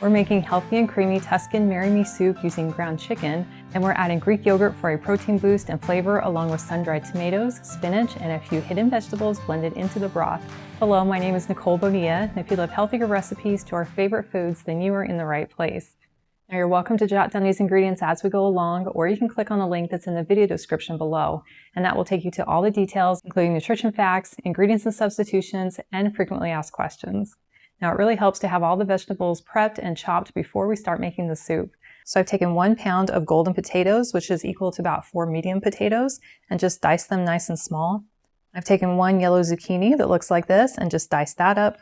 We're making healthy and creamy Tuscan Marry Me soup using ground chicken, and we're adding Greek yogurt for a protein boost and flavor along with sun-dried tomatoes, spinach, and a few hidden vegetables blended into the broth. Hello, my name is Nicole Bonilla, and if you love healthier recipes to our favorite foods, then you are in the right place. Now you're welcome to jot down these ingredients as we go along, or you can click on the link that's in the video description below, and that will take you to all the details, including nutrition facts, ingredients and substitutions, and frequently asked questions. Now it really helps to have all the vegetables prepped and chopped before we start making the soup. So I've taken 1 pound of golden potatoes, which is equal to about 4 medium potatoes, and just diced them nice and small. I've taken 1 yellow zucchini that looks like this and just diced that up,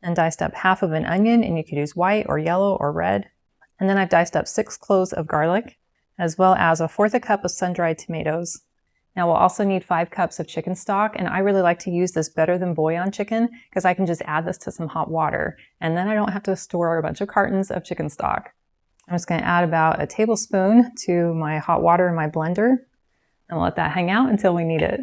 and diced up half of an onion, and you could use white or yellow or red. And then I've diced up 6 cloves of garlic, as well as 1/4 cup of sun-dried tomatoes. Now we'll also need 5 cups of chicken stock, and I really like to use this better than bouillon chicken because I can just add this to some hot water, and then I don't have to store a bunch of cartons of chicken stock. I'm just going to add about a tablespoon to my hot water in my blender, and let that hang out until we need it.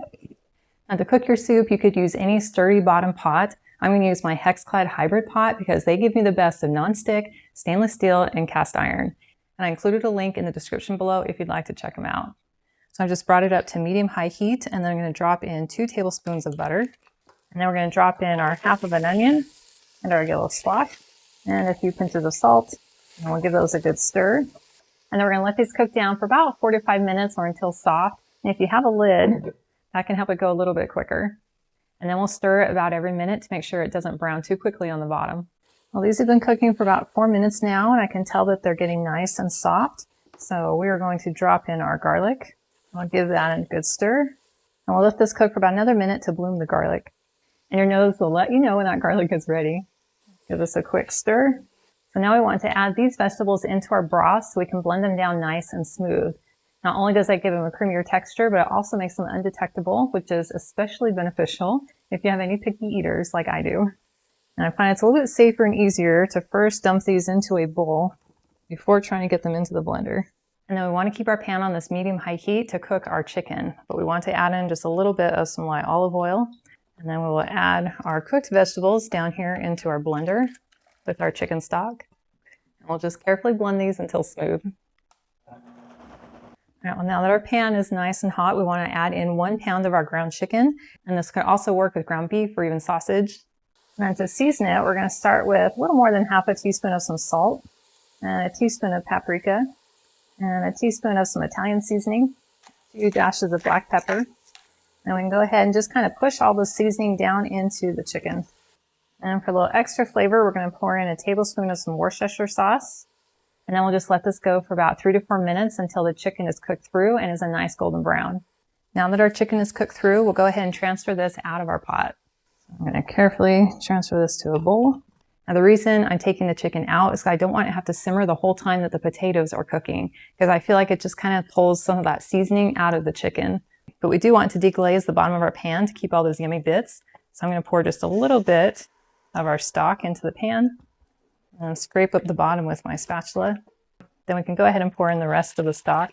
Now to cook your soup, you could use any sturdy bottom pot. I'm going to use my Hexclad hybrid pot because they give me the best of non-stick, stainless steel, and cast iron. And I included a link in the description below if you'd like to check them out. So I've just brought it up to medium-high heat, and then I'm going to drop in 2 tablespoons of butter. And then we're going to drop in our half of an onion and our yellow squash and a few pinches of salt. And we'll give those a good stir. And then we're going to let these cook down for about 4 to 5 minutes or until soft. And if you have a lid, that can help it go a little bit quicker. And then we'll stir it about every minute to make sure it doesn't brown too quickly on the bottom. Well, these have been cooking for about 4 minutes now, and I can tell that they're getting nice and soft. So we are going to drop in our garlic. I'll give that a good stir, and we'll let this cook for about another minute to bloom the garlic. And your nose will let you know when that garlic is ready. Give this a quick stir. So now we want to add these vegetables into our broth so we can blend them down nice and smooth. Not only does that give them a creamier texture, but it also makes them undetectable, which is especially beneficial if you have any picky eaters like I do. And I find it's a little bit safer and easier to first dump these into a bowl before trying to get them into the blender. And then we want to keep our pan on this medium-high heat to cook our chicken, but we want to add in just a little bit of some light olive oil, and then we will add our cooked vegetables down here into our blender with our chicken stock. And we'll just carefully blend these until smooth. Now that our pan is nice and hot, we want to add in 1 pound of our ground chicken, and this could also work with ground beef or even sausage. And then to season it, we're going to start with a little more than half a teaspoon of some salt, and a teaspoon of paprika, and a teaspoon of some Italian seasoning, a few dashes of black pepper. And we can go ahead and just kind of push all the seasoning down into the chicken. And for a little extra flavor, we're going to pour in a tablespoon of some Worcestershire sauce. And then we'll just let this go for about 3 to 4 minutes until the chicken is cooked through and is a nice golden brown. Now that our chicken is cooked through, we'll go ahead and transfer this out of our pot. So I'm going to carefully transfer this to a bowl. Now the reason I'm taking the chicken out is because I don't want it to have to simmer the whole time that the potatoes are cooking, because I feel like it just kind of pulls some of that seasoning out of the chicken. But we do want to deglaze the bottom of our pan to keep all those yummy bits. So I'm going to pour just a little bit of our stock into the pan and scrape up the bottom with my spatula. Then we can go ahead and pour in the rest of the stock.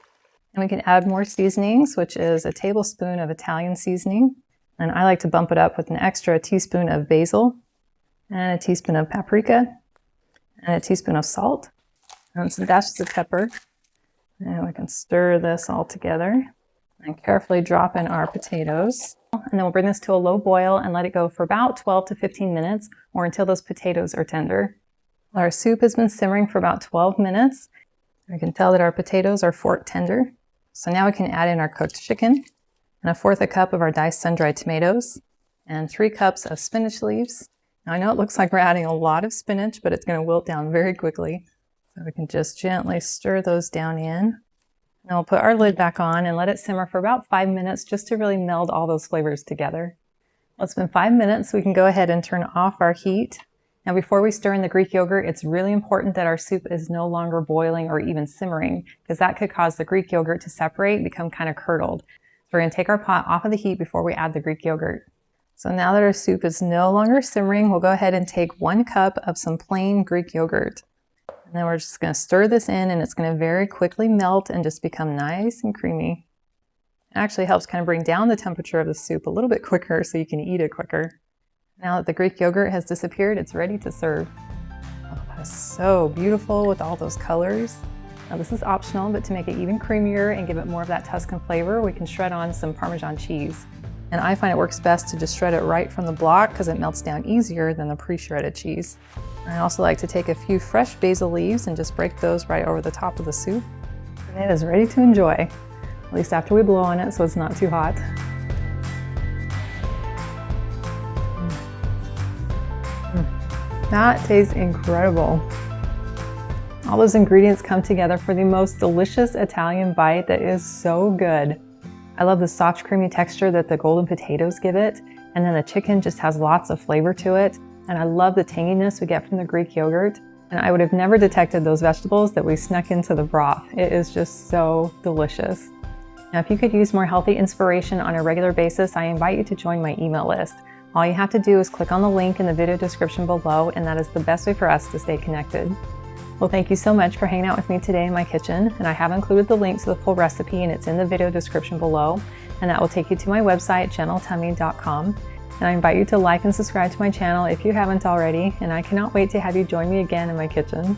And we can add more seasonings, which is a tablespoon of Italian seasoning. And I like to bump it up with an extra teaspoon of basil, and a teaspoon of paprika, and a teaspoon of salt, and some dashes of pepper. And we can stir this all together and carefully drop in our potatoes. And then we'll bring this to a low boil and let it go for about 12 to 15 minutes or until those potatoes are tender. Our soup has been simmering for about 12 minutes. We can tell that our potatoes are fork tender. So now we can add in our cooked chicken and 1/4 cup of our diced sun-dried tomatoes and 3 cups of spinach leaves. Now I know it looks like we're adding a lot of spinach, but it's going to wilt down very quickly. So we can just gently stir those down in. Now we'll put our lid back on and let it simmer for about 5 minutes just to really meld all those flavors together. Well, it's been 5 minutes, so we can go ahead and turn off our heat. Now before we stir in the Greek yogurt, it's really important that our soup is no longer boiling or even simmering, because that could cause the Greek yogurt to separate and become kind of curdled. So we're going to take our pot off of the heat before we add the Greek yogurt. So now that our soup is no longer simmering, we'll go ahead and take 1 cup of some plain Greek yogurt. And then we're just going to stir this in, and it's going to very quickly melt and just become nice and creamy. It actually helps kind of bring down the temperature of the soup a little bit quicker so you can eat it quicker. Now that the Greek yogurt has disappeared, it's ready to serve. It's so beautiful with all those colors. Now this is optional, but to make it even creamier and give it more of that Tuscan flavor, we can shred on some Parmesan cheese. And I find it works best to just shred it right from the block because it melts down easier than the pre-shredded cheese. I also like to take a few fresh basil leaves and just break those right over the top of the soup. And it is ready to enjoy, at least after we blow on it so it's not too hot. That tastes incredible. All those ingredients come together for the most delicious Italian bite that is so good. I love the soft, creamy texture that the golden potatoes give it, and then the chicken just has lots of flavor to it. And I love the tanginess we get from the Greek yogurt. And I would have never detected those vegetables that we snuck into the broth. It is just so delicious. Now, if you could use more healthy inspiration on a regular basis, I invite you to join my email list. All you have to do is click on the link in the video description below, and that is the best way for us to stay connected. Well, thank you so much for hanging out with me today in my kitchen, and I have included the link to the full recipe, and it's in the video description below, and that will take you to my website, gentletummy.com. And I invite you to like and subscribe to my channel if you haven't already, and I cannot wait to have you join me again in my kitchen.